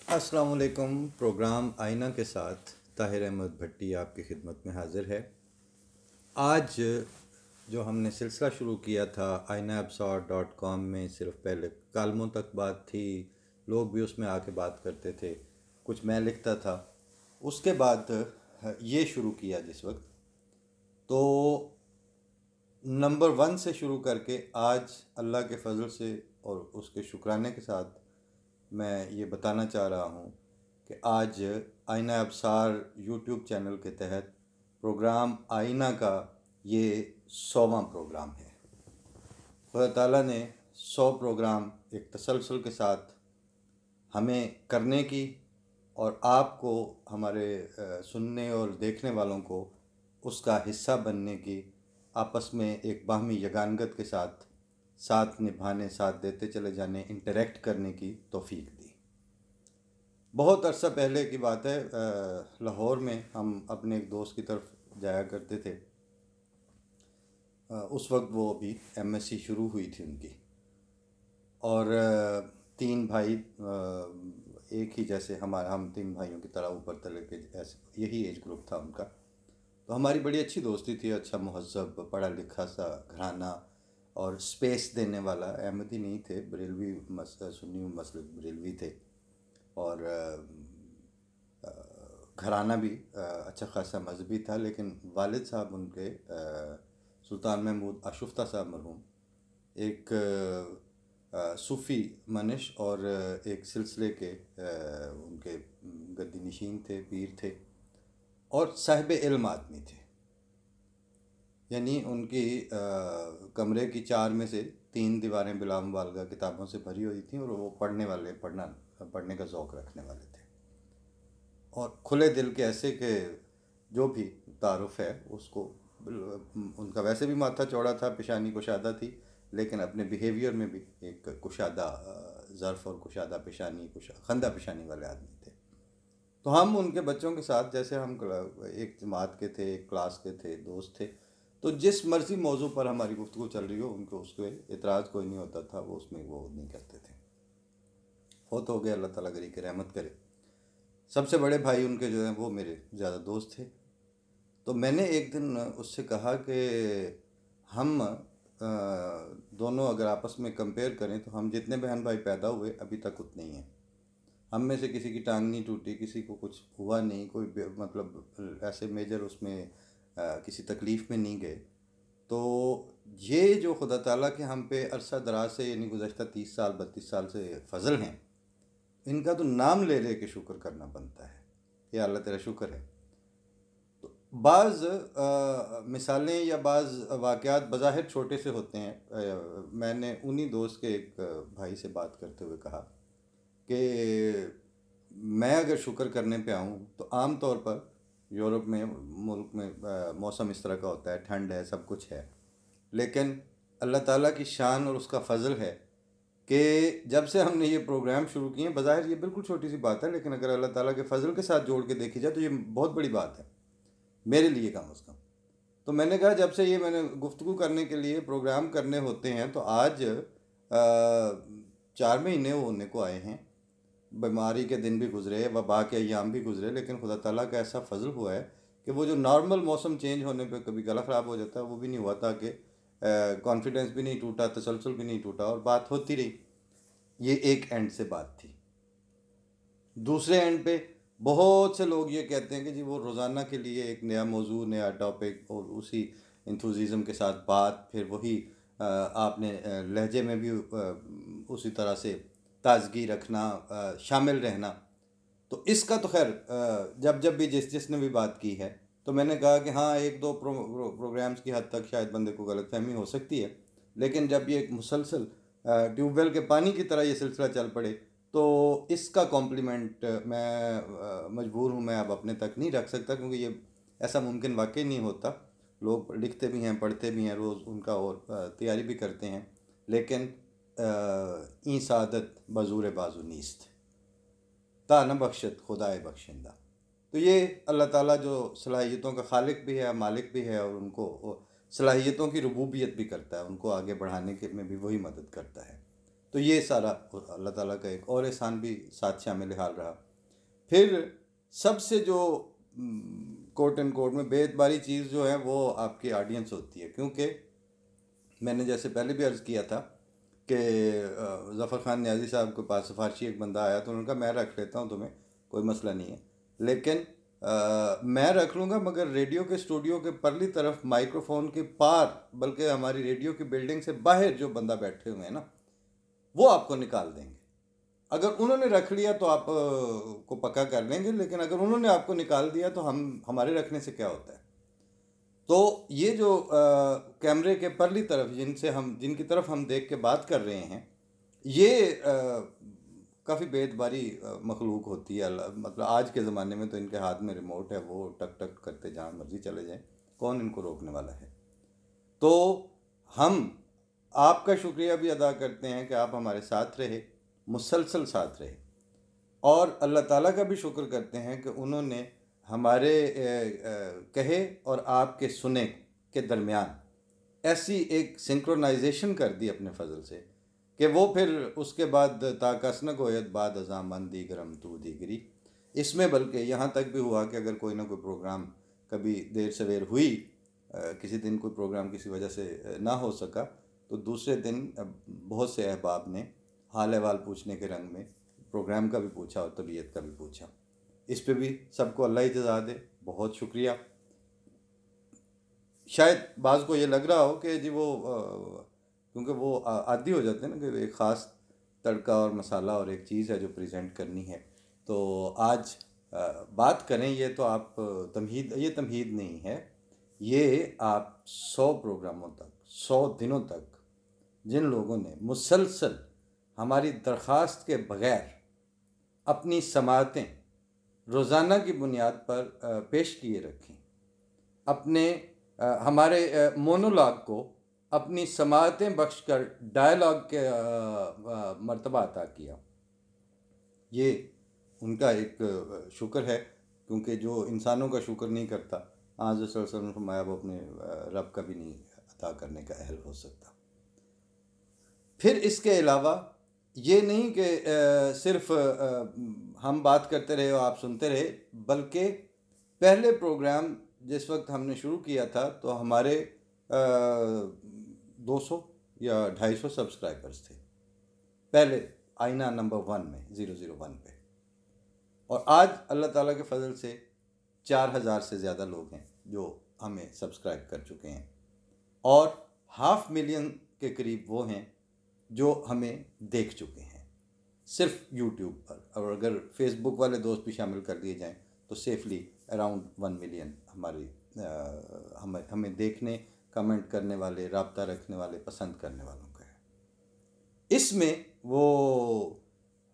अस्सलाम वालेकुम। प्रोग्राम आईना के साथ ताहिर अहमद भट्टी आपकी खिदमत में हाज़िर है। आज जो हमने सिलसिला शुरू किया था ainaabsor.com में, सिर्फ पहले कालमों तक बात थी, लोग भी उसमें आके बात करते थे, कुछ मैं लिखता था। उसके बाद ये शुरू किया जिस वक्त, तो नंबर 1 से शुरू करके आज अल्लाह के फ़ज़ल से और उसके शुक्राने के साथ मैं ये बताना चाह रहा हूँ कि आज आईना अब्सार यूट्यूब चैनल के तहत प्रोग्राम आईना का ये 100वां प्रोग्राम है। खुदा ताला ने 100 प्रोग्राम एक तसलसल के साथ हमें करने की और आपको, हमारे सुनने और देखने वालों को उसका हिस्सा बनने की, आपस में एक बाहमी यगानगत के साथ साथ निभाने, साथ देते चले जाने, इंटरेक्ट करने की तौफीक दी। बहुत अरसा पहले की बात है, लाहौर में हम अपने एक दोस्त की तरफ जाया करते थे। उस वक्त वो अभी एमएससी शुरू हुई थी उनकी, और 3 भाई, एक ही जैसे हम 3 भाइयों की तरह ऊपर तले के, ऐसे यही एज ग्रुप था उनका। तो हमारी बड़ी अच्छी दोस्ती थी। अच्छा महज़्ज़ब पढ़ा लिखा सा घराना और स्पेस देने वाला। अहमदी नहीं थे, बरेलवी सुन्नी मसलक बरेलवी थे, और घराना भी अच्छा खासा मजहबी था। लेकिन वालिद साहब उनके सुल्तान महमूद आशुफ्ता साहब मरहूम एक सूफ़ी मनिश और एक सिलसिले के उनके गद्दी नशीन थे, पीर थे और साहिब इल्म आदमी थे। यानी उनकी कमरे की 4 में से 3 दीवारें बिला मुबालगा किताबों से भरी हुई थी, और वो पढ़ने का ज़ौक़ रखने वाले थे, और खुले दिल के ऐसे कि जो भी तारुफ़ है उसको, उनका वैसे भी माथा चौड़ा था, पेशानी कुशादा थी, लेकिन अपने बिहेवियर में भी एक कुशादा ज़र्फ़ और कुशादा पेशानी, खंदा पेशानी वाले आदमी थे। तो हम उनके बच्चों के साथ, जैसे हम एक जमात के थे, एक क्लास के थे, दोस्त थे, तो जिस मर्ज़ी मौजू पर हमारी गुफ्तगू चल रही हो, उनको उसके एतराज़ कोई नहीं होता था, वो उसमें वो नहीं करते थे। फौत हो गए, अल्लाह ताला गरी के रहमत करे। सबसे बड़े भाई उनके जो हैं वो मेरे ज़्यादा दोस्त थे। तो मैंने एक दिन उससे कहा कि हम दोनों अगर आपस में कंपेयर करें तो हम जितने बहन भाई पैदा हुए अभी तक उतने ही हैं। हम में से किसी की टांग नहीं टूटी, किसी को कुछ हुआ नहीं, कोई मतलब ऐसे मेजर उसमें किसी तकलीफ़ में नहीं गए। तो ये जो खुदा ताला के हम पे अरसा दराज से, यानी गुज़श्ता 30 साल 32 साल से फ़ज़ल हैं, इनका तो नाम ले ले के शुक्र करना बनता है। या अल्लाह तेरा शुक्र है। तो बाज़ मिसालें या बाज़ वाक़यात बज़ाहिर छोटे से होते हैं। मैंने उन्हीं दोस्त के एक भाई से बात करते हुए कहा कि मैं अगर शुक्र करने पे आऊँ तो आम तौर पर यूरोप में, मुल्क में मौसम इस तरह का होता है, ठंड है, सब कुछ है, लेकिन अल्लाह ताला की शान और उसका फ़ज़ल है कि जब से हमने ये प्रोग्राम शुरू किए हैं, बज़ाहिर ये बिल्कुल छोटी सी बात है, लेकिन अगर अल्लाह ताला के फ़ज़ल के साथ जोड़ के देखी जाए तो ये बहुत बड़ी बात है मेरे लिए, कम अज़ कम। तो मैंने कहा, जब से ये मैंने गुफ्तगू करने के लिए प्रोग्राम करने होते हैं, तो आज 4 महीने होने को आए हैं। बीमारी के दिन भी गुज़रे, वबा के अयाम भी गुज़रे, लेकिन खुदा ताला का ऐसा फ़ज़ल हुआ है कि वो जो नॉर्मल मौसम चेंज होने पे कभी गला ख़राब हो जाता है, वो भी नहीं हुआ था, कि कॉन्फिडेंस भी नहीं टूटा, तसलसल भी नहीं टूटा, और बात होती रही। ये एक एंड से बात थी। दूसरे एंड पे बहुत से लोग ये कहते हैं कि जी वो रोज़ाना के लिए एक नया मौजू, नया टॉपिक, और उसी इंथुज़िज़म के साथ बात, फिर वही आपने लहजे में भी उसी तरह से ताजगी रखना, शामिल रहना। तो इसका तो खैर जब जब भी जिसने भी बात की है, तो मैंने कहा कि हाँ, एक दो प्रोग्राम्स की हद तक शायद बंदे को गलतफहमी हो सकती है, लेकिन जब ये एक मुसलसल ट्यूबवेल के पानी की तरह ये सिलसिला चल पड़े, तो इसका कॉम्प्लीमेंट मैं मजबूर हूँ, मैं अब अपने तक नहीं रख सकता, क्योंकि ये ऐसा मुमकिन वाकई नहीं होता। लोग लिखते भी हैं, पढ़ते भी हैं रोज़ उनका, और तैयारी भी करते हैं, लेकिन ई सादत बज़ूर बाजू नीस्त ता न बख्शत खुदाए बख्शिंदा। तो ये अल्लाह ताला जो सलाहियतों का खालिक भी है, मालिक भी है, और उनको सलाहियतों की रुबूबियत भी करता है, उनको आगे बढ़ाने के में भी वही मदद करता है। तो ये सारा अल्लाह ताला का एक और एहसान भी साथ शामिल हाल रहा। फिर सबसे जो कोट एंड कोट में बेतबारी चीज़ जो है वो आपकी ऑडियंस होती है, क्योंकि मैंने जैसे पहले भी अर्ज़ किया था कि ज़फ़र ख़ान न्याज़ी साहब के पास सिफारशी एक बंदा आया तो उन्होंने कहा मैं रख लेता हूँ तुम्हें, कोई मसला नहीं है, लेकिन मैं रख लूँगा मगर रेडियो के स्टूडियो के परली तरफ माइक्रोफोन के पार, बल्कि हमारी रेडियो की बिल्डिंग से बाहर जो बंदा बैठे हुए हैं ना, वो आपको निकाल देंगे। अगर उन्होंने रख लिया तो आप को पक्का कर लेंगे, लेकिन अगर उन्होंने आपको निकाल दिया तो हमारे रखने से क्या होता है। तो ये जो कैमरे के परली तरफ जिनकी तरफ हम देख के बात कर रहे हैं, ये काफ़ी बेतबारी मखलूक होती है। मतलब आज के ज़माने में तो इनके हाथ में रिमोट है, वो टक टक करते जहाँ मर्जी चले जाएं, कौन इनको रोकने वाला है। तो हम आपका शुक्रिया भी अदा करते हैं कि आप हमारे साथ रहे, मुसलसल साथ रहे, और अल्लाह ताला का भी शुक्र करते हैं कि उन्होंने हमारे कहे और आपके सुने के दरमियान ऐसी एक सिंक्रोनाइजेशन कर दी अपने फजल से कि वो फिर उसके बाद ताकसनक होयत बाद अजामन दीगरम तू दीगरी, इसमें बल्कि यहाँ तक भी हुआ कि अगर कोई ना कोई प्रोग्राम कभी देर सवेर हुई, किसी दिन कोई प्रोग्राम किसी वजह से ना हो सका, तो दूसरे दिन बहुत से अहबाब ने हाल अहवाल पूछने के रंग में प्रोग्राम का भी पूछा और तबीयत का भी पूछा। इस पे भी सबको अल्लाह ही जज़ा दे, बहुत शुक्रिया। शायद बाज़ को ये लग रहा हो कि जी वो क्योंकि वो आदी हो जाते हैं ना कि एक ख़ास तड़का और मसाला और एक चीज़ है जो प्रेजेंट करनी है, तो आज बात करें ये तो आप ये तमहीद नहीं है, ये आप 100 प्रोग्रामों तक 100 दिनों तक जिन लोगों ने मुसलसल हमारी दरख्वास्त के बग़ैर अपनी समाअतें रोज़ाना की बुनियाद पर पेश किए रखें, अपने हमारे मोनोलॉग को अपनी समाअतें बख्श कर डायलॉग के मर्तबा अता किया, ये उनका एक शुक्र है, क्योंकि जो इंसानों का शुक्र नहीं करता, आज वसल्लम फरमाया वो अपने रब का भी नहीं अता करने का अहल हो सकता। फिर इसके अलावा ये नहीं कि सिर्फ हम बात करते रहे और आप सुनते रहे, बल्कि पहले प्रोग्राम जिस वक्त हमने शुरू किया था तो हमारे 200 या 250 सब्सक्राइबर्स थे पहले आईना नंबर 1 में 001 पे, और आज अल्लाह ताला के फजल से 4000 से ज़्यादा लोग हैं जो हमें सब्सक्राइब कर चुके हैं, और 500,000 के करीब वो हैं जो हमें देख चुके हैं सिर्फ यूट्यूब पर, और अगर फेसबुक वाले दोस्त भी शामिल कर दिए जाएं तो सेफली अराउंड 1 मिलियन हमें देखने, कमेंट करने वाले, राब्ता रखने वाले, पसंद करने वालों का है। इसमें वो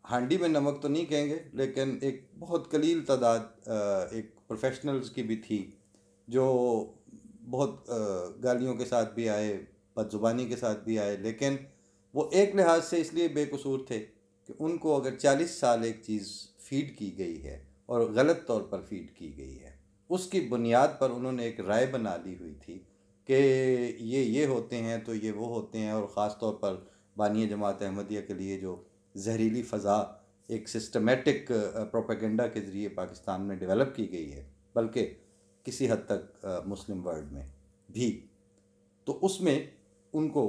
हांडी में नमक तो नहीं कहेंगे, लेकिन एक बहुत कलील तादाद एक प्रोफेशनल्स की भी थी जो बहुत गालियों के साथ भी आए, बदजुबानी के साथ भी आए, लेकिन वो एक लिहाज से इसलिए बेकसूर थे कि उनको अगर 40 साल एक चीज़ फीड की गई है और गलत तौर पर फीड की गई है, उसकी बुनियाद पर उन्होंने एक राय बना ली हुई थी कि ये होते हैं तो ये वो होते हैं, और ख़ास तौर पर बानी जमात अहमदिया के लिए जो जहरीली फ़ज़ा एक सिस्टमेटिक प्रोपेगेंडा के ज़रिए पाकिस्तान में डेवलप की गई है, बल्कि किसी हद तक मुस्लिम वर्ल्ड में भी, तो उसमें उनको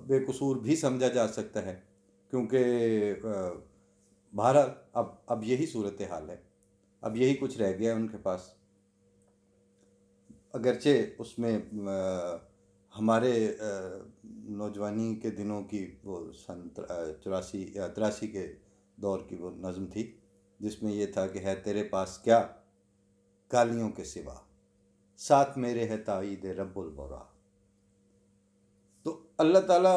बेकसूर भी समझा जा सकता है, क्योंकि भारत अब यही सूरत हाल है, अब यही कुछ रह गया है उनके पास। अगरचे उसमें हमारे नौजवानी के दिनों की वो सन 84 या 83 के दौर की वो नज़म थी जिसमें ये था कि है तेरे पास क्या गालियों के सिवा, साथ मेरे है ताईद रब्बुल बरा। तो अल्लाह ताला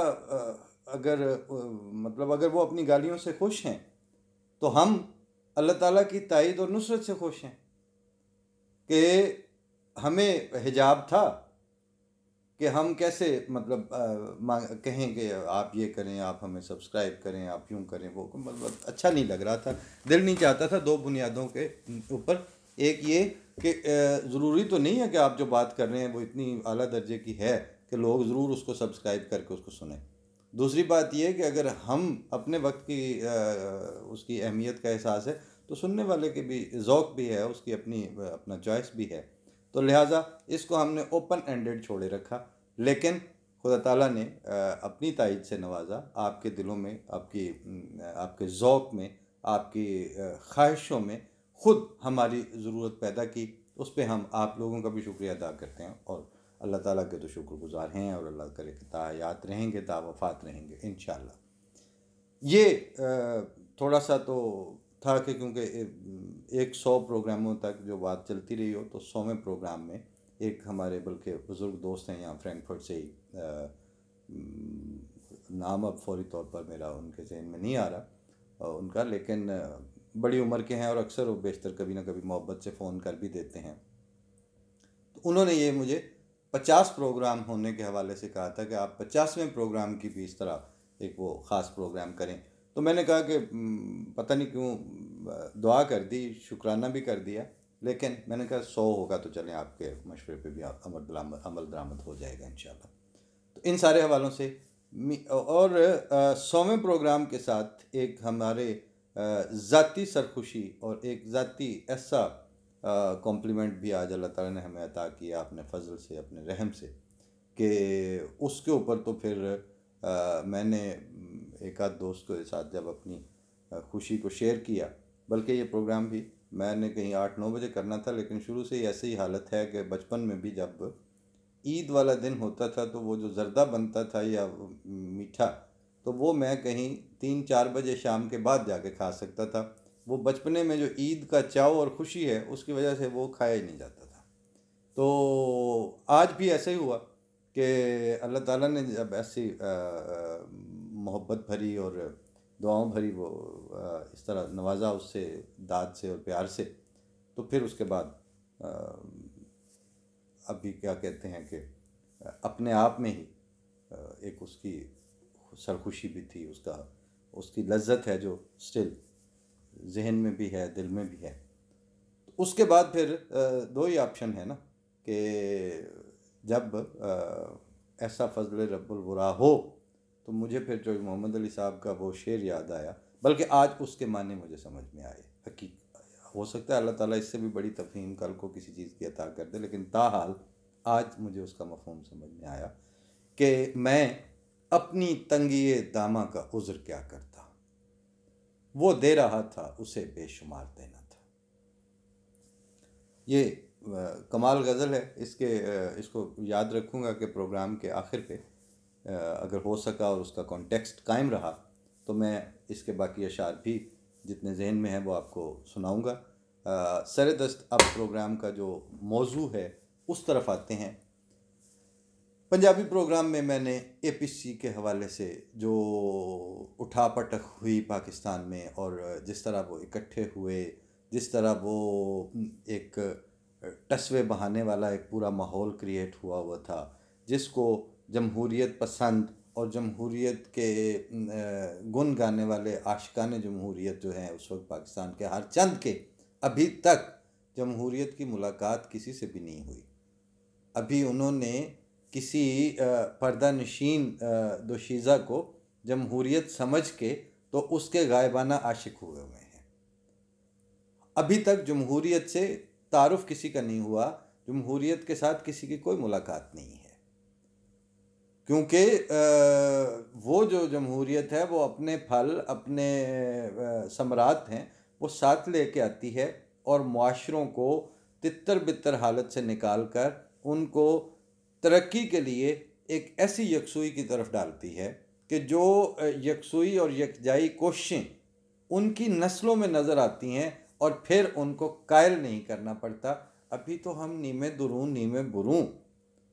अगर वो अपनी गालियों से खुश हैं तो हम अल्लाह ताला की ताईद और नुसरत से खुश हैं कि हमें हिजाब था कि हम कैसे कहें कि आप ये करें, आप हमें सब्सक्राइब करें, आप यूँ करें, वो अच्छा नहीं लग रहा था, दिल नहीं चाहता था। दो बुनियादों के ऊपर, एक ये कि ज़रूरी तो नहीं है कि आप जो बात कर रहे हैं वो इतनी आला दर्जे की है कि लोग ज़रूर उसको सब्सक्राइब करके उसको सुने, दूसरी बात यह है कि अगर हम अपने वक्त की उसकी अहमियत का एहसास है, तो सुनने वाले के भी ज़ौक़ भी है, उसकी अपनी अपना चॉइस भी है। तो लिहाजा इसको हमने ओपन एंडेड छोड़े रखा, लेकिन खुदा ताला ने अपनी ताईद से नवाजा, आपके दिलों में, आपके ज़ौक़ में, आपकी ख्वाहिशों में ख़ुद हमारी ज़रूरत पैदा की। उस पर हम आप लोगों का भी शुक्रिया अदा करते हैं, और अल्लाह ताला के तो शुक्रगुज़ार हैं, और अल्लाह करे कि तायात रहेंगे, तावफ़ात रहेंगे इंशाअल्लाह। ये थोड़ा सा तो था कि क्योंकि 100 प्रोग्रामों तक जो बात चलती रही हो, तो 100वें प्रोग्राम में एक हमारे बल्कि बुज़ुर्ग दोस्त हैं यहाँ फ्रैंकफर्ट से ही, नाम अब फौरी तौर पर मेरा उनके ज़हन में नहीं आ रहा उनका, लेकिन बड़ी उम्र के हैं और अक्सर वो बेशतर कभी ना कभी मोहब्बत से फ़ोन कर भी देते हैं। तो उन्होंने ये मुझे 50 प्रोग्राम होने के हवाले से कहा था कि आप 50वें प्रोग्राम की भी इस तरह एक वो ख़ास प्रोग्राम करें। तो मैंने कहा कि पता नहीं क्यों दुआ कर दी, शुक्राना भी कर दिया, लेकिन मैंने कहा 100 होगा तो चलें, आपके मशवरे पे भी अमल दरामद हो जाएगा इंशाल्लाह। तो इन सारे हवालों से और 100वें प्रोग्राम के साथ एक हमारे ज़ाती सरखुशी और एक ज़ाती ऐसा कॉम्प्लीमेंट भी आज अल्लाह ताला ने हमें अता किया अपने फ़ज़ल से, अपने रहम से, कि उसके ऊपर तो फिर मैंने एक आध दोस्त के साथ जब अपनी खुशी को शेयर किया, बल्कि ये प्रोग्राम भी मैंने कहीं 8-9 बजे करना था, लेकिन शुरू से ही ऐसी ही हालत है कि बचपन में भी जब ईद वाला दिन होता था तो वो जो ज़र्दा बनता था या मीठा, तो वो मैं कहीं 3-4 बजे शाम के बाद जाके खा सकता था। वो बचपने में जो ईद का चाव और ख़ुशी है, उसकी वजह से वो खाया ही नहीं जाता था। तो आज भी ऐसा ही हुआ कि अल्लाह ताला ने जब ऐसी मोहब्बत भरी और दुआओं भरी वो इस तरह नवाजा उससे, दाद से और प्यार से, तो फिर उसके बाद अभी क्या कहते हैं कि अपने आप में ही एक उसकी सरखुशी भी थी, उसकी लज्जत है जो स्टिल जहन में भी है, दिल में भी है। तो उसके बाद फिर दो ही ऑप्शन है ना, कि जब ऐसा फजल रब्बुल वरा हो, तो मुझे फिर जो मोहम्मद अली साहब का वो शेर याद आया, बल्कि आज उसके माने मुझे समझ में आए। हकीकत हो सकता है अल्लाह ताला इससे भी बड़ी तफहीम कल को किसी चीज़ की अता कर दे, लेकिन ताहाल आज मुझे उसका मफ़हूम समझ में आया कि मैं अपनी तंगी दामा का उज़्र क्या करता, वो दे रहा था उसे बेशुमार देना था। ये कमाल गज़ल है। इसको याद रखूँगा कि प्रोग्राम के आखिर पे अगर हो सका और उसका कॉन्टेक्स्ट कायम रहा, तो मैं इसके बाकी अशार भी जितने जहन में हैं वो आपको सुनाऊँगा। सरेदस्त अब प्रोग्राम का जो मौजू है उस तरफ आते हैं। पंजाबी प्रोग्राम में मैंने APC के हवाले से जो उठापटक हुई पाकिस्तान में, और जिस तरह वो इकट्ठे हुए, जिस तरह वो एक टसवे बहाने वाला एक पूरा माहौल क्रिएट हुआ था, जिसको जमहूरियत पसंद और जमहूरियत के गुन गाने वाले आशिकाने जमहूरियत जो हैं उस वक्त पाकिस्तान के हर चंद के, अभी तक जमहूरियत की मुलाकात किसी से भी नहीं हुई। अभी उन्होंने किसी पर्दा नशीन दोशीज़ा को जमहूरियत समझ के तो उसके गायबाना आशिक हुए हैं। अभी तक जमहूरियत से तारुफ किसी का नहीं हुआ, जमहूरियत के साथ किसी की कोई मुलाकात नहीं है, क्योंकि वो जो जमहूरियत है वो अपने फल, अपने समरात हैं, वो साथ लेके आती है और मुआशरों को तितर बितर हालत से निकाल कर उनको तरक्की के लिए एक ऐसी यकसुई की तरफ डालती है कि जो यकसुई और यकजाई कोशिशें उनकी नस्लों में नज़र आती हैं, और फिर उनको कायल नहीं करना पड़ता। अभी तो हम नीमे दुरून नीमे बुरून,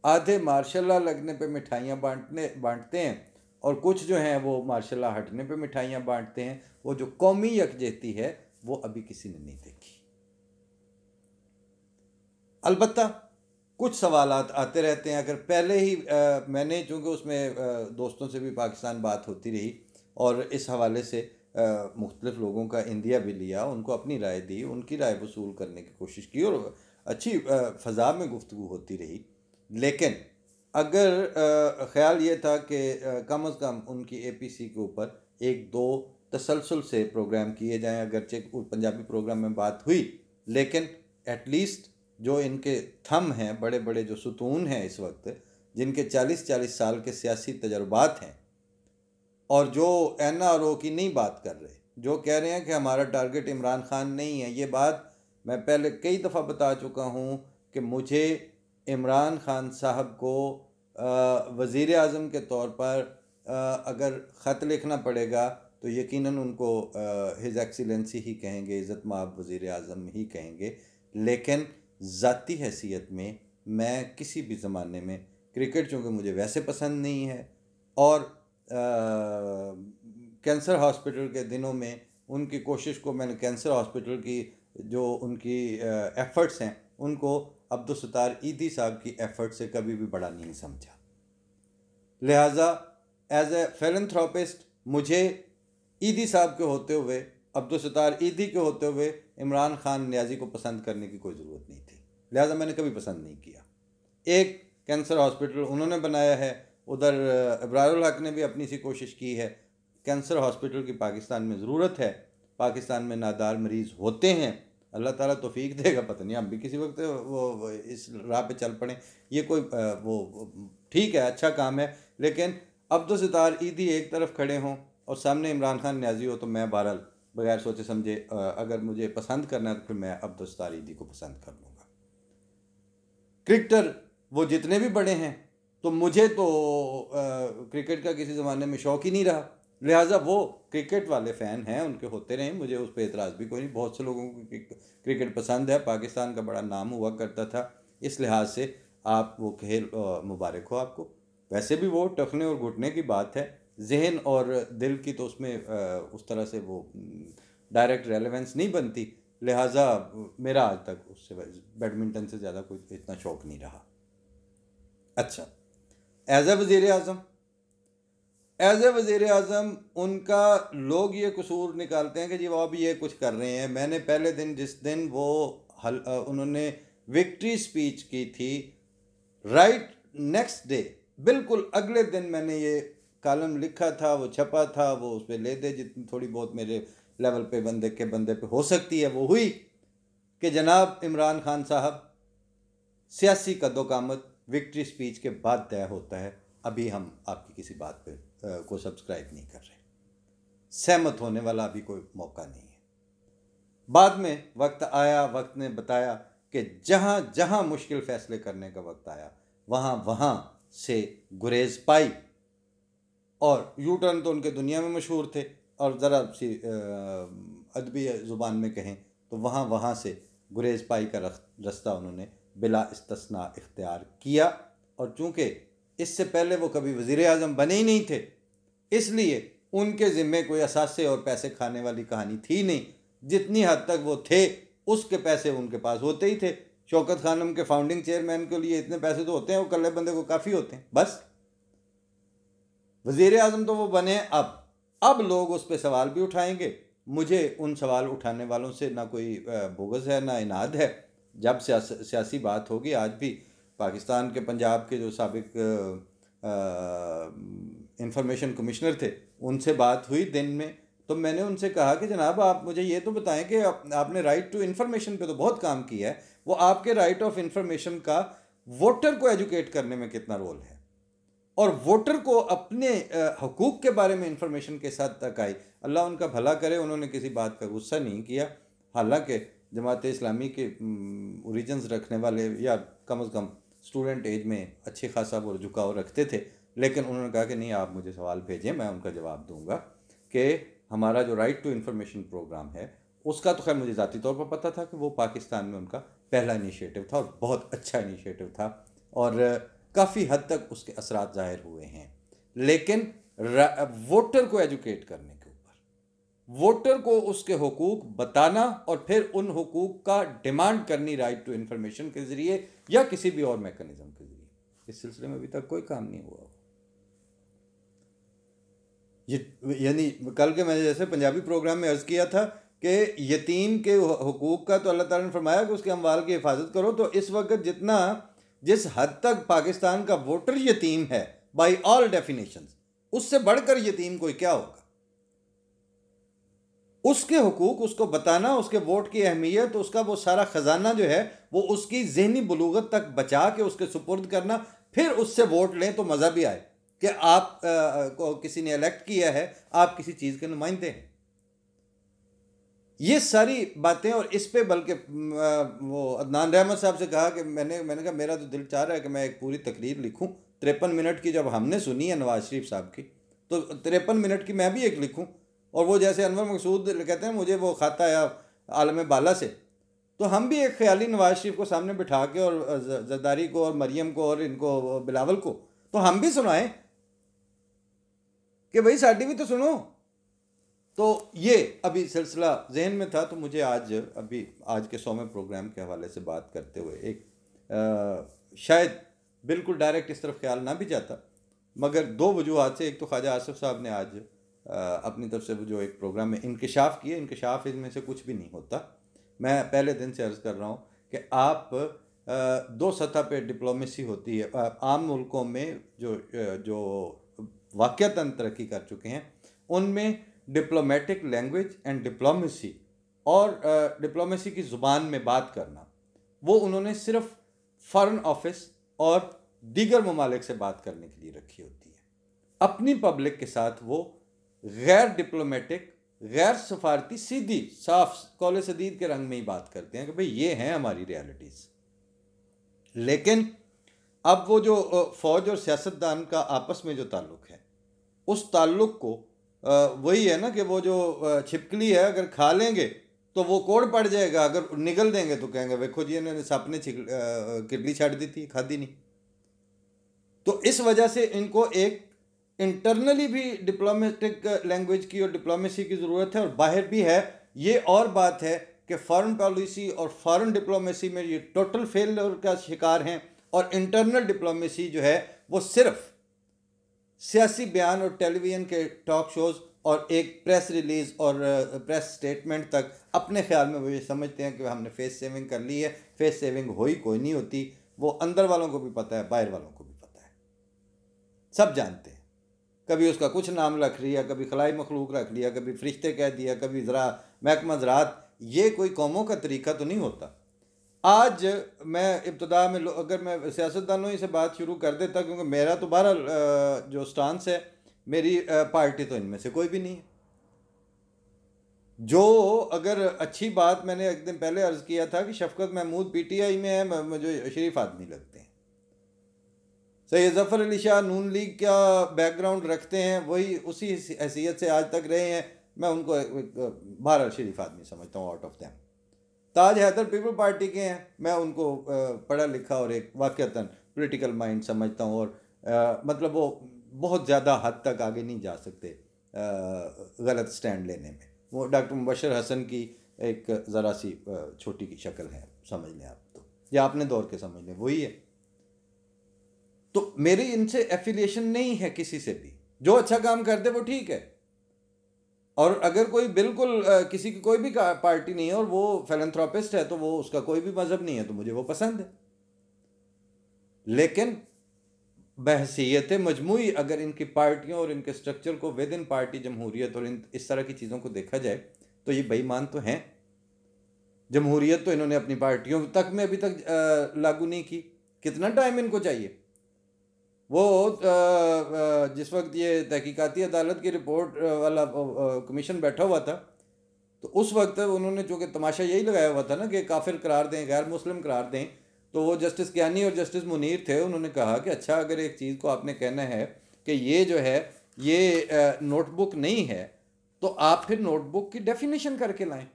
आधे मार्शल्लाह लगने पे मिठाइयाँ बांटते हैं, और कुछ जो हैं वो मार्शल्लाह हटने पे मिठाइयाँ बांटते हैं। वो जो कौमी यकजहती है वो अभी किसी ने नहीं देखी। अलबत्ता कुछ सवालात आते रहते हैं। अगर पहले ही मैंने, चूँकि उसमें दोस्तों से भी पाकिस्तान बात होती रही और इस हवाले से मुख्तलिफ़ लोगों का इंदिया भी लिया, उनको अपनी राय दी, उनकी राय वसूल करने की कोशिश की, और अच्छी फ़ज़ा में गुफ्तगू होती रही। लेकिन अगर ख़्याल ये था कि कम अज़ कम उनकी APC के ऊपर एक दो तसलसल से प्रोग्राम किए जाएं, अगरचे पंजाबी प्रोग्राम में बात हुई, लेकिन एटलीस्ट जो इनके थम हैं, बड़े बड़े जो सुतून हैं इस वक्त, जिनके 40-40 साल के सियासी तजर्बात हैं और जो NRO की नहीं बात कर रहे, जो कह रहे हैं कि हमारा टारगेट इमरान खान नहीं है। ये बात मैं पहले कई दफ़ा बता चुका हूँ कि मुझे इमरान खान साहब को वज़ीर आज़म के तौर पर अगर ख़त लिखना पड़ेगा तो यकीनन उनको हिज़ एक्सीलेंसी ही कहेंगे, इज़्ज़त माब वज़ीर आज़म ही कहेंगे। लेकिन ज़ाती हैसियत में मैं किसी भी ज़माने में क्रिकेट, चूँकि मुझे वैसे पसंद नहीं है, और कैंसर हॉस्पिटल के दिनों में उनकी कोशिश को मैंने, कैंसर हॉस्पिटल की जो उनकी एफ़र्ट्स हैं उनको अब्दुलसत्तार ईदी साहब की एफ़र्ट से कभी भी बड़ा नहीं समझा। लिहाजा एज ए फिलैंथ्रोपिस्ट मुझे ईदी साहब के होते हुए, अब्दुलसत्तार ईदी के होते हुए इमरान खान नियाज़ी को पसंद करने की कोई ज़रूरत नहीं थी। लिहाजा मैंने कभी पसंद नहीं किया। एक कैंसर हॉस्पिटल उन्होंने बनाया है, उधर इब्रारुल हक ने भी अपनी सी कोशिश की है। कैंसर हॉस्पिटल की पाकिस्तान में ज़रूरत है। पाकिस्तान में नादार मरीज़ होते हैं, अल्लाह ताला तौफीक देगा, पता नहीं हम भी किसी वक्त वो इस राह पे चल पड़े। ये कोई वो ठीक है, अच्छा काम है, लेकिन अब्दुलसत्तार ईदी एक तरफ खड़े हों और सामने इमरान खान नियाज़ी हो, तो मैं बहरहाल बगैर सोचे समझे अगर मुझे पसंद करना है तो फिर मैं अब्दुलसत्तार ईदी को पसंद कर लूँगा। क्रिकेटर वो जितने भी बड़े हैं, तो मुझे तो क्रिकेट का किसी ज़माने में शौक़ ही नहीं रहा। लिहाजा वो क्रिकेट वाले फ़ैन हैं, उनके होते रहे, मुझे उस पर एतराज़ भी कोई नहीं। बहुत से लोगों को क्रिकेट पसंद है, पाकिस्तान का बड़ा नाम हुआ करता था, इस लिहाज से आप वो खेल मुबारक हो आपको। वैसे भी वो टखने और घुटने की बात है, जहन और दिल की तो उसमें उस तरह से वो डायरेक्ट रेलेवेंस नहीं बनती। लिहाजा मेरा आज तक उससे बैडमिंटन से ज़्यादा कोई इतना शौक़ नहीं रहा। अच्छा, एज ए वज़ीर आज़म उनका लोग ये कसूर निकालते हैं कि जी वो अब ये कुछ कर रहे हैं। मैंने पहले दिन, जिस दिन वो उन्होंने विक्ट्री स्पीच की थी, राइट नेक्स्ट डे, बिल्कुल अगले दिन मैंने ये कॉलम लिखा था, वो छपा था, वो उस पर ले दे जितनी थोड़ी बहुत मेरे लेवल पे बंदे पे हो सकती है वो हुई, कि जनाब इमरान खान साहब, सियासी कद्दोकामत विक्ट्री स्पीच के बाद तय होता है, अभी हम आपकी किसी बात पे को सब्सक्राइब नहीं कर रहे। सहमत होने वाला अभी कोई मौका नहीं है। बाद में वक्त आया, वक्त ने बताया कि जहाँ जहाँ मुश्किल फ़ैसले करने का वक्त आया, वहाँ वहाँ से गुरेज पाई, और यू टर्न तो उनके दुनिया में मशहूर थे, और ज़रा सी अदबी ज़ुबान में कहें तो वहाँ वहाँ से गुरेज पाई का रास्ता उन्होंने बिला इस्तिस्ना इख्तियार किया। और चूँकि इससे पहले वो कभी वज़ीर आज़म बने ही नहीं थे, इसलिए उनके ज़िम्मे कोई असासे और पैसे खाने वाली कहानी थी नहीं। जितनी हद तक वो थे उसके पैसे उनके पास होते ही थे। शौकत खानम के फाउंडिंग चेयरमैन के लिए इतने पैसे तो होते हैं, वो कल्ले बंदे को काफ़ी होते हैं। बस वज़ीर आज़म तो वो बने। अब लोग उस पर सवाल भी उठाएंगे। मुझे उन सवाल उठाने वालों से ना कोई बुग़्ज़ है ना इनाद है। जब सियासी बात होगी, आज भी पाकिस्तान के पंजाब के जो साबिक इंफॉर्मेशन कमिश्नर थे, उनसे बात हुई दिन में, तो मैंने उनसे कहा कि जनाब आप मुझे ये तो बताएं कि आपने राइट टू इन्फॉर्मेशन पे तो बहुत काम किया है, वो आपके राइट ऑफ इन्फॉर्मेशन का वोटर को एजुकेट करने में कितना रोल है, और वोटर को अपने हकूक़ के बारे में इंफॉर्मेशन के साथ तक आई। अल्लाह उनका भला करे, उन्होंने किसी बात का गुस्सा नहीं किया। हालांकि जमात इस्लामी के ओरिजिन्स रखने वाले, या कम अज़ कम स्टूडेंट एज में अच्छे खासा वो झुकाव रखते थे, लेकिन उन्होंने कहा कि नहीं, आप मुझे सवाल भेजें, मैं उनका जवाब दूंगा। कि हमारा जो राइट टू इन्फॉर्मेशन प्रोग्राम है, उसका तो खैर मुझे ज़ाती तौर पर पता था कि वो पाकिस्तान में उनका पहला इनिशिएटिव था, और बहुत अच्छा इनिशिएटिव था, और काफ़ी हद तक उसके असरात ज़ाहिर हुए हैं। लेकिन वोटर को एजुकेट करने के ऊपर, वोटर को उसके हुकूक बताना, और फिर उन हुकूक का डिमांड करनी राइट टू इन्फॉर्मेशन के ज़रिए या किसी भी और मैकेनिज़्म के ज़रिए, इस सिलसिले में अभी तक कोई काम नहीं हुआ। यानी कल के मैंने जैसे पंजाबी प्रोग्राम में अर्ज़ किया था कि यतीम के हुकूक का तो अल्लाह ताला ने फरमाया कि उसके अमवाल की हिफाजत करो, तो इस वक्त जितना जिस हद तक पाकिस्तान का वोटर यतीम है बाय ऑल डेफिनेशंस, उससे बढ़कर यतीम कोई क्या होगा। उसके हुकूक उसको बताना, उसके वोट की अहमियत, उसका वो सारा ख़जाना जो है वो उसकी जहनी बलूगत तक बचा के उसके सुपुर्द करना, फिर उससे वोट लें तो मज़ा भी आए कि आप को किसी ने इलेक्ट किया है, आप किसी चीज़ के नुमाइंदे हैं। ये सारी बातें, और इस पे बल्कि वो अदनान रहमत साहब से कहा कि मैंने कहा मेरा तो दिल चाह रहा है कि मैं एक पूरी तकरीर लिखूं 53 मिनट की। जब हमने सुनी है नवाज शरीफ साहब की, तो 53 मिनट की मैं भी एक लिखूं। और वो जैसे अनवर मकसूद कहते हैं मुझे वो खाता है आलम बाला से, तो हम भी एक ख्याली नवाज शरीफ को सामने बिठा के, और जरदारी को और मरियम को और इनको बिलावल को, तो हम भी सुनाएं कि भाई साड़ी भी तो सुनो। तो ये अभी सिलसिला जहन में था, तो मुझे आज के 100वें प्रोग्राम के हवाले से बात करते हुए एक शायद बिल्कुल डायरेक्ट इस तरफ ख्याल ना भी जाता, मगर दो वजूहत से। एक तो ख्वाजा आसिफ साहब ने आज अपनी तरफ से जो एक प्रोग्राम में इंकशाफ किया, इंकशाफ इनमें से कुछ भी नहीं होता। मैं पहले दिन से अर्ज़ कर रहा हूँ कि आप दो सतह पे डिप्लोमेसी होती है। आम मुल्कों में जो वाक़यातन तरक्की कर चुके हैं, उनमें डिप्लोमेटिक लैंग्वेज एंड डिप्लोमेसी और डिप्लोमेसी की ज़ुबान में बात करना, वो उन्होंने सिर्फ फ़ॉरेन ऑफिस और दीगर ममालिक से बात करने के लिए रखी होती है। अपनी पब्लिक के साथ वो गैर डिप्लोमेटिक, गैर सफारती, सीधी साफ कौले सदीद के रंग में ही बात करते हैं कि भाई ये हैं हमारी रियलिटीज़। लेकिन अब वो जो फ़ौज और सियासतदान का आपस में जो ताल्लुक़ है, उस ताल्लुक़ को वही है ना कि वो जो छिपकली है, अगर खा लेंगे तो वो कोड़ पड़ जाएगा, अगर निगल देंगे तो कहेंगे देखो जी इन्होंने सप ने किडली छाड़ दी थी, खादी नहीं। तो इस वजह से इनको एक इंटरनली भी डिप्लोमेटिक लैंग्वेज की और डिप्लोमेसी की ज़रूरत है, और बाहर भी है। ये और बात है कि फॉरेन पॉलिसी और फॉरेन डिप्लोमेसी में ये टोटल फेलियर का शिकार हैं, और इंटरनल डिप्लोमेसी जो है वो सिर्फ सियासी बयान और टेलीविज़न के टॉक शोज़ और एक प्रेस रिलीज़ और प्रेस स्टेटमेंट तक अपने ख्याल में वो ये समझते हैं कि हमने फेस सेविंग कर ली है। फेस सेविंग हुई कोई नहीं होती, वो अंदर वालों को भी पता है, बाहर वालों को भी पता है, सब जानते हैं। कभी उसका कुछ नाम रख लिया, कभी खलाई मखलूक रख लिया, कभी फरिश्ते कह दिया, कभी ज़रा महकमा ज़रात। ये कोई कौमों का तरीका तो नहीं होता। आज मैं इब्तदा में अगर मैं सियासतदानों ही से बात शुरू कर देता, क्योंकि मेरा तो बहरहाल जो स्टांस है, मेरी पार्टी तो इनमें से कोई भी नहीं है। जो अगर अच्छी बात, मैंने एक दिन पहले अर्ज़ किया था कि शफकत महमूद पीटीआई में है, मुझे शरीफ आदमी लगते हैं। सैयद ज़फ़र अली शाह नून लीग का बैकग्राउंड रखते हैं, वही उसी हैसियत से आज तक रहे हैं। मैं उनको बहरहाल शरीफ आदमी समझता हूँ out of them. Taj Haider people party के हैं, मैं उनको पढ़ा लिखा और एक वाक़यातन पॉलिटिकल माइंड समझता हूँ, और मतलब वो बहुत ज़्यादा हद तक आगे नहीं जा सकते गलत स्टैंड लेने में। वो डॉक्टर मुबशर हसन की एक ज़रा सी छोटी की शक्ल है, समझ लें आप, तो या अपने दौर के समझ लें, वही है। तो मेरी इनसे एफिलिएशन नहीं है किसी से भी। जो अच्छा काम कर दे वो ठीक है, और अगर कोई बिल्कुल किसी की कोई भी पार्टी नहीं है और वो फिलैंथ्रोपिस्ट है, तो वो उसका कोई भी मज़हब नहीं है, तो मुझे वो पसंद है। लेकिन बहसीयत मजमूई अगर इनकी पार्टियों और इनके स्ट्रक्चर को विद इन पार्टी जमहूरियत और इस तरह की चीज़ों को देखा जाए, तो ये बेईमान तो हैं। जमहूरियत तो इन्होंने अपनी पार्टियों तक में अभी तक लागू नहीं की। कितना टाइम इनको चाहिए? वो जिस वक्त ये तहकीकाती अदालत की रिपोर्ट वाला कमीशन बैठा हुआ था, तो उस वक्त उन्होंने चूँकि तमाशा यही लगाया हुआ था ना कि काफिर करार दें, गैर मुस्लिम करार दें, तो वो जस्टिस कियानी और जस्टिस मुनीर थे, उन्होंने कहा कि अच्छा अगर एक चीज़ को आपने कहना है कि ये जो है ये नोटबुक नहीं है, तो आप फिर नोटबुक की डेफिनेशन करके लाएं।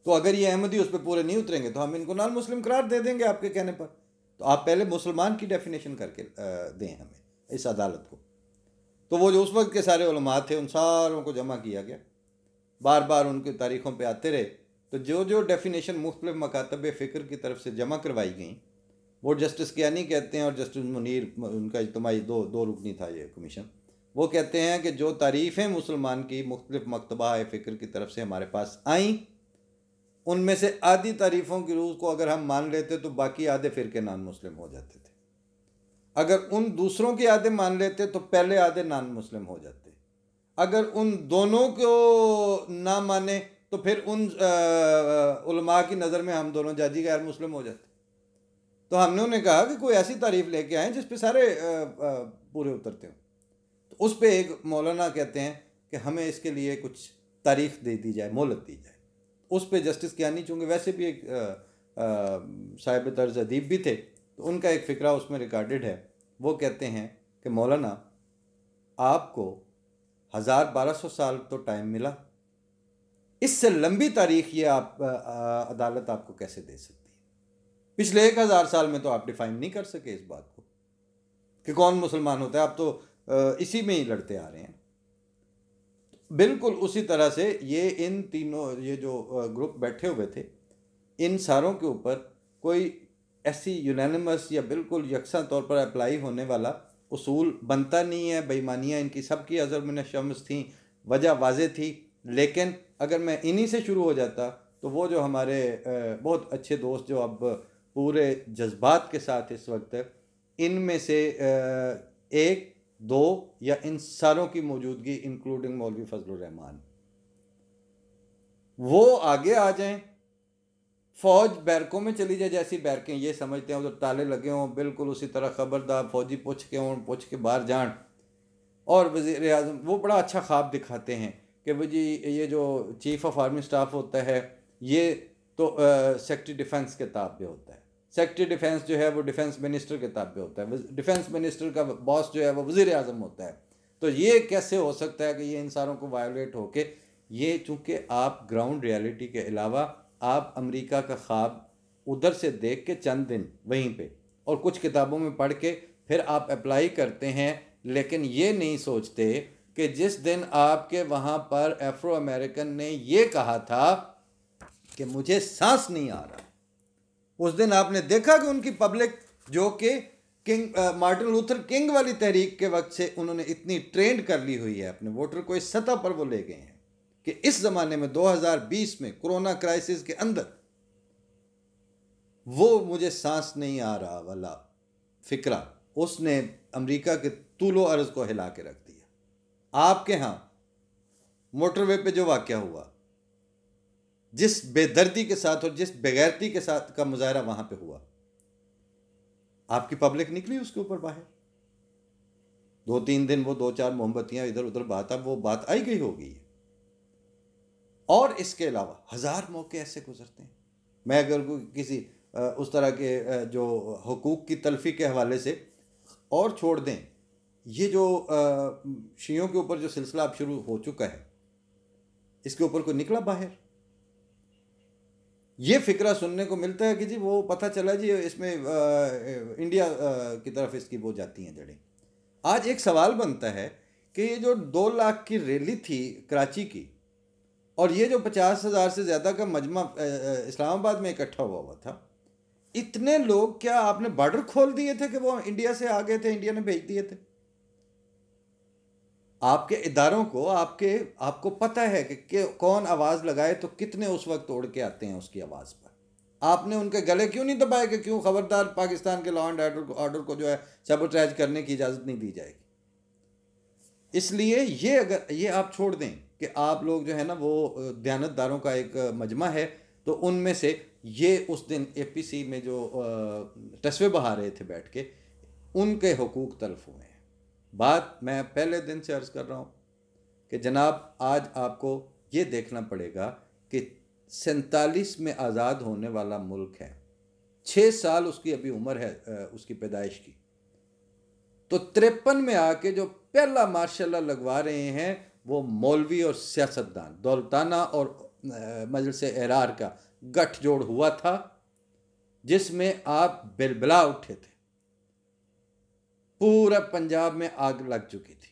तो अगर ये अहमदी उस पर पूरे नहीं उतरेंगे तो हम इनको नॉन मुस्लिम करार दे देंगे आपके कहने पर। तो आप पहले मुसलमान की डेफिनेशन करके दें हमें, इस अदालत को। तो वो जो उस वक्त के सारे उलमा थे, उन सारों को जमा किया गया, बार बार उनकी तारीख़ों पे आते रहे। तो जो जो डेफिनेशन मुख्तलिफ मकातब फ़िक्र की तरफ से जमा करवाई गई, वो जस्टिस कियानी कहते हैं और जस्टिस मुनीर, उनका इज्तिमाई दो रुकनी था ये कमीशन, वो कहते हैं कि जो तारीफ़ें मुसलमान की मुख्तलिफ मकतबा फ़िक्र की तरफ से हमारे पास आईं, उनमें से आधी तारीफ़ों की रूह को अगर हम मान लेते तो बाकी आधे फिरके नॉन मुस्लिम हो जाते थे। अगर उन दूसरों के आधे मान लेते तो पहले आधे नॉन मुस्लिम हो जाते। अगर उन दोनों को ना माने तो फिर उन उलमा की नज़र में हम दोनों जाजी गैर मुस्लिम हो जाते। तो हमने उन्हें कहा कि कोई ऐसी तारीफ लेके आए जिस पे सारे पूरे उतरते हों। तो उस पे एक मौलाना कहते हैं कि हमें इसके लिए कुछ तारीख दे दी जाए, मोहलत दी जाए। उस पे जस्टिस कियानी चूँकि वैसे भी एक साहिब तर्ज अदीब भी थे, तो उनका एक फ़िक्रा उसमें रिकॉर्डेड है। वो कहते हैं कि मौलाना आपको 1200 साल तो टाइम मिला, इससे लंबी तारीख ये आप अदालत आपको कैसे दे सकती है? पिछले 1000 साल में तो आप डिफाइन नहीं कर सके इस बात को कि कौन मुसलमान होता है। आप तो इसी में ही लड़ते आ रहे हैं। बिल्कुल उसी तरह से ये इन तीनों ये जो ग्रुप बैठे हुए थे, इन सारों के ऊपर कोई ऐसी यूनानिमस या बिल्कुल यकसा तौर पर अप्लाई होने वाला उसूल बनता नहीं है। बेईमानियाँ इनकी सबकी अज़र में शम्स थी, वजह वाज़े थी। लेकिन अगर मैं इन्हीं से शुरू हो जाता तो वो जो हमारे बहुत अच्छे दोस्त जो अब पूरे जज्बात के साथ इस वक्त इनमें से एक दो या इन सारों की मौजूदगी इंक्लूडिंग मौलवी फजलुर रहमान, वो आगे आ जाएं, फौज बैरकों में चली जाए। जैसी बैरकें ये समझते हैं उधर ताले लगे हों, बिल्कुल उसी तरह खबरदार फौजी पूछ के हों, पूछ के बाहर जान। और वज़ीर आज़म वो बड़ा अच्छा ख्वाब दिखाते हैं कि वो जी ये जो चीफ़ ऑफ आर्मी स्टाफ होता है ये तो सेक्रेटरी डिफेंस के ताबे होता है। सेक्रेटरी डिफेंस जो है वो डिफेंस मिनिस्टर के ताबे होता है। डिफेंस मिनिस्टर का बॉस जो है वो वज़ीर आज़म होता है। तो ये कैसे हो सकता है कि ये इन सारों को वायोलेट होके, ये चूँकि आप ग्राउंड रियलिटी के अलावा आप अमेरिका का ख्वाब उधर से देख के चंद दिन वहीं पे और कुछ किताबों में पढ़ के फिर आप अप्लाई करते हैं, लेकिन ये नहीं सोचते कि जिस दिन आपके वहाँ पर अफ्रो अमेरिकन ने ये कहा था कि मुझे सांस नहीं आ रहा, उस दिन आपने देखा कि उनकी पब्लिक जो कि किंग मार्टिन लूथर किंग वाली तहरीक के वक्त से उन्होंने इतनी ट्रेंड कर ली हुई है अपने वोटर को, इस सतह पर वो ले गए हैं कि इस ज़माने में 2020 में कोरोना क्राइसिस के अंदर वो मुझे सांस नहीं आ रहा वाला फिक्रा उसने अमेरिका के तूलो अर्ज को हिला के रख दिया। आपके यहाँ मोटरवे पे जो वाक़या हुआ, जिस बेदर्दी के साथ और जिस बेगैरती के साथ का मुजाहरा वहाँ पे हुआ, आपकी पब्लिक निकली उसके ऊपर बाहर। 2-3 दिन वो 2-4 मोमबत्तियाँ इधर उधर बात, अब वो बात आई गई होगी। और इसके अलावा हज़ार मौके ऐसे गुजरते हैं। मैं अगर किसी उस तरह के जो हुकूक की तलफी के हवाले से और छोड़ दें, ये जो शियों के ऊपर जो सिलसिला अब शुरू हो चुका है, इसके ऊपर कोई निकला बाहर? ये फिक्रा सुनने को मिलता है कि जी वो पता चला जी इसमें इंडिया की तरफ इसकी वो जाती हैं जड़ें। आज एक सवाल बनता है कि ये जो 2 लाख की रैली थी कराची की और ये जो 50,000 से ज़्यादा का मजमा इस्लामाबाद में इकट्ठा हुआ था, इतने लोग क्या आपने बॉर्डर खोल दिए थे कि वो इंडिया से आ गए थे, इंडिया ने भेज दिए थे? आपके इदारों को आपको पता है कि कौन आवाज़ लगाए तो कितने उस वक्त तोड़ के आते हैं उसकी आवाज़ पर। आपने उनके गले क्यों नहीं दबाए कि क्यों खबरदार पाकिस्तान के लॉ एंड ऑर्डर को जो है सबोट्रैज करने की इजाज़त नहीं दी जाएगी। इसलिए ये अगर ये आप छोड़ दें कि आप लोग जो है ना वो दयानतदारों का एक मजमा है, तो उनमें से ये उस दिन APC में जो तस्वे बहा रहे थे बैठ के, उनके हुकूक तल्फ हुए हैं। बात मैं पहले दिन से अर्ज़ कर रहा हूँ कि जनाब आज आपको ये देखना पड़ेगा कि 47 में आज़ाद होने वाला मुल्क है, 6 साल उसकी अभी उम्र है उसकी पैदाइश की, तो 53 में आके जो पहला मार्शल लगवा रहे हैं वो मौलवी और सियासतदान दौलताना और मजलिस एरार का गठजोड़ हुआ था, जिसमें आप बिलबिला उठे थे। पूरा पंजाब में आग लग चुकी थी,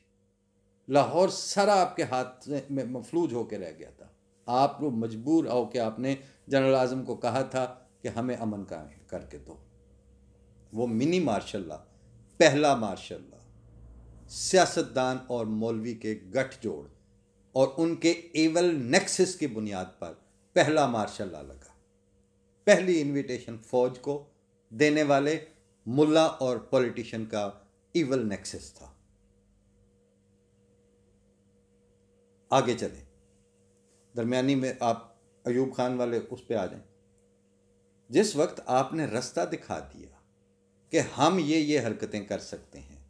लाहौर सारा आपके हाथ में मफलूज होकर रह गया था। आप लोग मजबूर हो के आपने जनरल आज़म को कहा था कि हमें अमन का करके दो। वो मिनी मार्शल लॉ, पहला मार्शल लॉ, सियासतदान और मौलवी के गठजोड़ और उनके एवल नेक्सस की बुनियाद पर पहला मार्शल लॉ लगा। पहली इनविटेशन फौज को देने वाले मुल्ला और पॉलिटिशियन का इवल नेक्सस था। आगे चले, दरमियानी में आप अयूब खान वाले उस पे आ जाएं। जिस वक्त आपने रास्ता दिखा दिया कि हम ये हरकतें कर सकते हैं,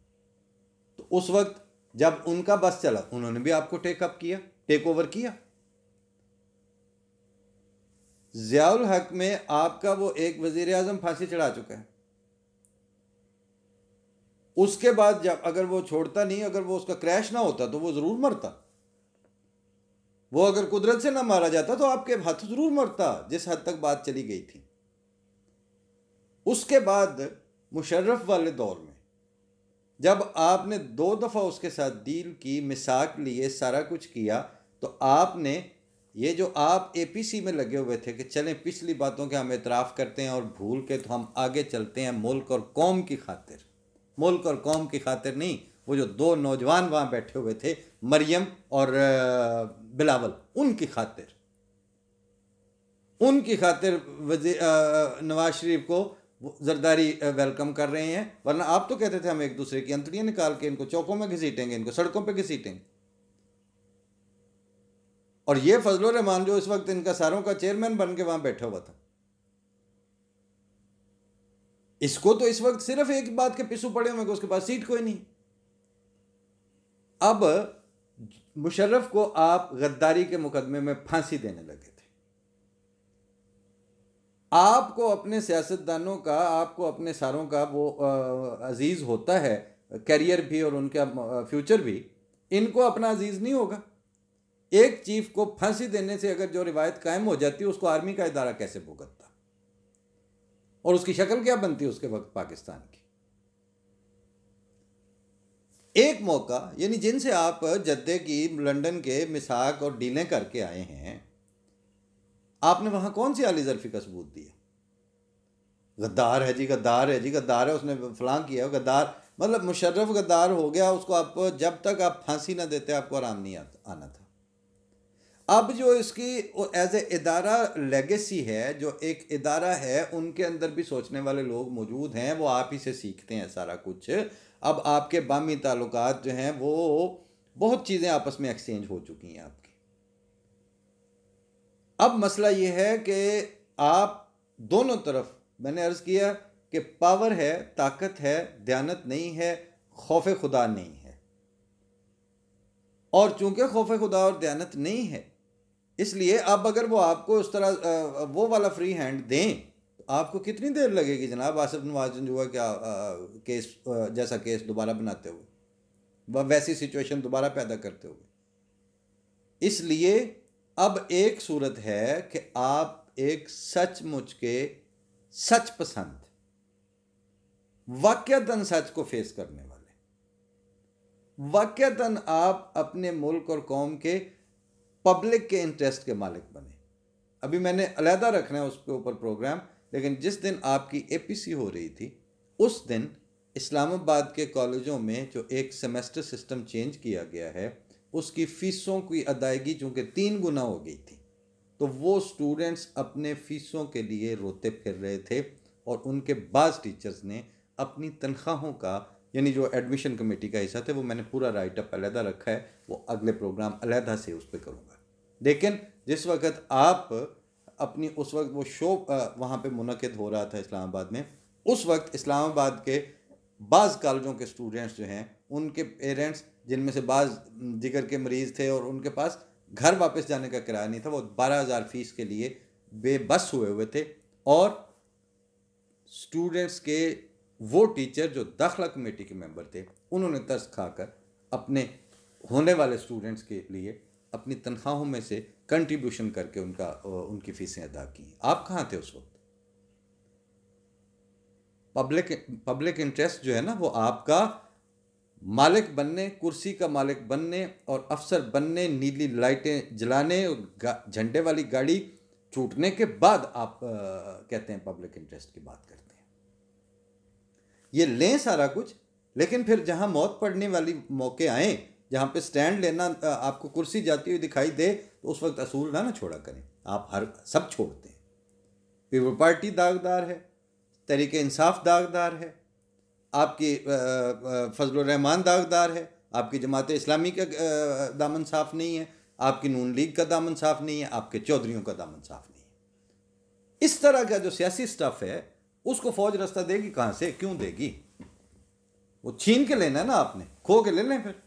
तो उस वक्त जब उनका बस चला उन्होंने भी आपको टेक ओवर किया। ज़ियाउल हक में आपका वो एक वजीर आज़म फांसी चढ़ा चुका है। उसके बाद जब अगर वो छोड़ता नहीं, अगर वो उसका क्रैश ना होता तो वो ज़रूर मरता। वो अगर कुदरत से ना मारा जाता तो आपके हाथों ज़रूर मरता, जिस हद तक बात चली गई थी। उसके बाद मुशर्रफ वाले दौर में जब आपने 2 दफ़ा उसके साथ डील की, मिसाक लिए, सारा कुछ किया, तो आपने ये जो आप APC में लगे हुए थे कि चलें पिछली बातों के हम एतराफ़ करते हैं और भूल के तो हम आगे चलते हैं मुल्क और कौम की खातिर। मुल्क और कौम की खातिर नहीं, वो जो 2 नौजवान वहाँ बैठे हुए थे, मरियम और बिलावल, उनकी खातिर नवाज शरीफ को जरदारी वेलकम कर रहे हैं। वरना आप तो कहते थे हम एक दूसरे की अंतड़ियां निकाल के इनको चौकों में घसीटेंगे, इनको सड़कों पे घसीटेंगे। और ये फजलुर रहमान जो इस वक्त इनका सारों का चेयरमैन बन के वहां बैठा हुआ था, इसको तो इस वक्त सिर्फ एक बात के पिछू पड़े हुए कि उसके पास सीट कोई नहीं। अब मुशर्रफ को आप गद्दारी के मुकदमे में फांसी देने लगे थे। आपको अपने सियासतदानों का, आपको अपने सारों का वो अजीज होता है, कैरियर भी और उनका फ्यूचर भी। इनको अपना अजीज नहीं होगा। एक चीफ को फांसी देने से अगर जो रिवायत कायम हो जाती है, उसको आर्मी का इदारा कैसे भुगतता और उसकी शक्ल क्या बनती है उसके वक्त पाकिस्तान की। एक मौका, यानी जिनसे आप जद्दे की, लंदन के मिसाक और डीलें करके आए हैं, आपने वहां कौन सी आली ज़र्फी का सबूत दिया? गद्दार है जी, गद्दार है जी, गद्दार है, उसने फलां किया, गद्दार। मतलब मुशर्रफ गद्दार हो गया, उसको आप जब तक आप फांसी ना देते आपको आराम नहीं आना था। अब जो इसकी एज ए इदारा लेगेसी है, जो एक इदारा है, उनके अंदर भी सोचने वाले लोग मौजूद हैं, वो आप ही से सीखते हैं सारा कुछ। अब आपके बामी ताल्लुकात जो हैं वो बहुत चीज़ें आपस में एक्सचेंज हो चुकी हैं आपकी। अब मसला ये है कि आप दोनों तरफ, मैंने अर्ज़ किया कि पावर है, ताकत है, दयानत नहीं है, खौफ खुदा नहीं है। और चूंकि खौफ खुदा और दयानत नहीं है, इसलिए अब अगर वो आपको उस तरह वो वाला फ्री हैंड दें, तो आपको कितनी देर लगेगी जनाब आसिफ नवाज जंजुआ क्या केस जैसा केस दोबारा बनाते हुए, वैसी सिचुएशन दोबारा पैदा करते हुए। इसलिए अब एक सूरत है कि आप एक सचमुच के सच पसंद, वाकयातन सच को फेस करने वाले, वाकयातन आप अपने मुल्क और कौम के पब्लिक के इंटरेस्ट के मालिक बने। अभी मैंने अलहदा रखना है उसके ऊपर प्रोग्राम, लेकिन जिस दिन आपकी APC हो रही थी, उस दिन इस्लामाबाद के कॉलेजों में जो एक सेमेस्टर सिस्टम चेंज किया गया है, उसकी फ़ीसों की अदायगी चूँकि 3 गुना हो गई थी, तो वो स्टूडेंट्स अपने फ़ीसों के लिए रोते फिर रहे थे। और उनके बाज़ टीचर्स ने अपनी तनख्वाहों का, यानी जो एडमिशन कमेटी का हिस्सा थे, वो मैंने पूरा राइट अप अलहदा रखा है, वो अगले प्रोग्राम अलहदा से उस पर करूँगा। लेकिन जिस वक्त आप अपनी, उस वक्त वो शो वहाँ पे मुनक़िद हो रहा था इस्लामाबाद में, उस वक्त इस्लामाबाद के बाज़ कॉलेजों के स्टूडेंट्स जो हैं, उनके पेरेंट्स, जिनमें से बाज़ जिगर के मरीज़ थे और उनके पास घर वापस जाने का किराया नहीं था, वो 12,000 फ़ीस के लिए बेबस हुए थे। और स्टूडेंट्स के वो टीचर जो दाखिला कमेटी के मेंबर थे, उन्होंने तरस खाकर अपने होने वाले स्टूडेंट्स के लिए अपनी तनख्वाहों में से कंट्रीब्यूशन करके उनकी फ़ीसें अदा की। आप कहाँ थे उस वक्त? पब्लिक इंटरेस्ट जो है ना, वो आपका मालिक बनने, कुर्सी का मालिक बनने और अफसर बनने, नीली लाइटें जलाने और झंडे वाली गाड़ी छूटने के बाद आप कहते हैं पब्लिक इंटरेस्ट की बात करते हैं। ये लें सारा कुछ, लेकिन फिर जहां मौत पड़ने वाली मौके आए, जहां पे स्टैंड लेना आपको कुर्सी जाती हुई दिखाई दे, तो उस वक्त असूल ना छोड़ा करें। आप हर सब छोड़ते हैं। पीपल पार्टी दागदार है, तहरीक इंसाफ दागदार है, आपकी फजलुर रहमान दागदार है, आपकी जमात इस्लामी का दामन साफ नहीं है, आपकी नून लीग का दामन साफ नहीं है, आपके चौधरियों का दामन साफ नहीं है। इस तरह का जो सियासी स्टफ है उसको फौज रास्ता देगी कहाँ से, क्यों देगी? वो छीन के लेना है ना, आपने खो के ले लें। फिर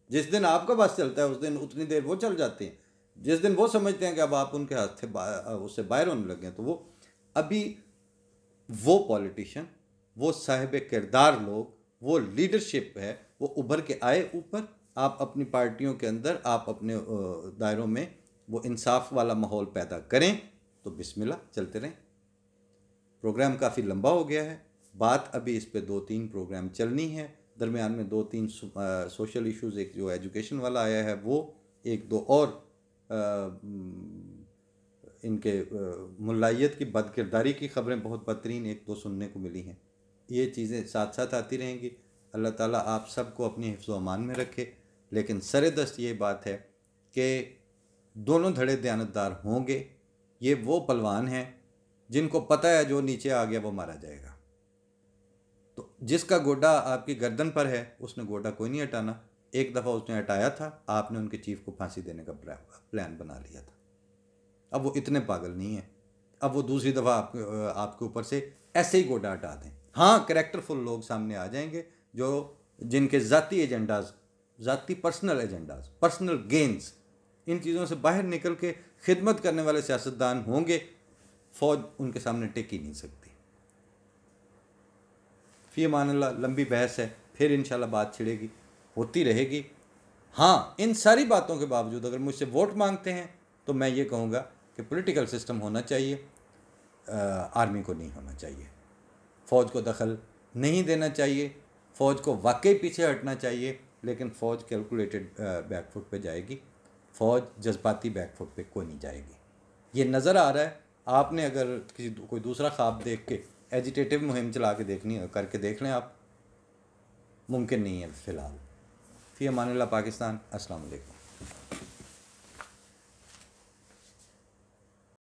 जिस दिन आपका बस चलता है उस दिन उतनी देर वो चल जाते हैं। जिस दिन वो समझते हैं कि अब आप उनके हाथ से उससे बाहर होने लगे तो वो अभी वो पॉलिटिशियन, वो साहिब किरदार लोग, वो लीडरशिप है, वो उभर के आए ऊपर। आप अपनी पार्टियों के अंदर, आप अपने दायरों में वो इंसाफ वाला माहौल पैदा करें तो बिस्मिल्लाह चलते रहें। प्रोग्राम काफ़ी लंबा हो गया है, बात अभी इस पे 2-3 प्रोग्राम चलनी है, दरमियान में 2-3 सोशल इश्यूज़, एक जो एजुकेशन वाला आया है वो, एक दो और इनके मुल्लायत की बदकिरदारी की खबरें बहुत बदतरीन एक दो सुनने को मिली हैं। ये चीज़ें साथ साथ आती रहेंगी। अल्लाह ताला आप सबको अपनी हिफ्ज़ व अमान में रखे। लेकिन सरेदस्त ये बात है कि दोनों धड़े दयानतदार होंगे। ये वो पलवान हैं जिनको पता है जो नीचे आ गया वो मारा जाएगा। तो जिसका गोडा आपकी गर्दन पर है उसने गोडा कोई नहीं हटाना। एक दफ़ा उसने हटाया था, आपने उनके चीफ को फांसी देने का प्लान बना लिया था। अब वो इतने पागल नहीं है, अब वो दूसरी दफ़ा आपके ऊपर से ऐसे ही गोडा हटा दें। हाँ, कैरेक्टरफुल लोग सामने आ जाएंगे जो जिनके ज़ाती एजेंडाज, ज़ाती पर्सनल एजेंडाज, पर्सनल गेंस, इन चीज़ों से बाहर निकल के खिदमत करने वाले सियासतदान होंगे। फ़ौज उनके सामने टिक ही नहीं सकती। फ़ी अमानिल्लाह, लंबी बहस है, फिर इंशाल्लाह बात छिड़ेगी, होती रहेगी। हाँ, इन सारी बातों के बावजूद अगर मुझसे वोट मांगते हैं तो मैं ये कहूँगा कि पॉलिटिकल सिस्टम होना चाहिए, आर्मी को नहीं होना चाहिए। फ़ौज को दखल नहीं देना चाहिए, फ़ौज को वाकई पीछे हटना चाहिए, लेकिन फ़ौज कैलकुलेटेड बैकफुट पे जाएगी, फ़ौज जज्बाती बैकफुट पे कोई नहीं जाएगी। ये नज़र आ रहा है। आपने अगर कोई दूसरा ख्वाब देख के एजिटेटिव मुहिम चला के देखनी है करके देख लें आप, मुमकिन नहीं है फ़िलहाल। फ़ी अमानिल्लाह पाकिस्तान। अस्सलाम वालेकुम।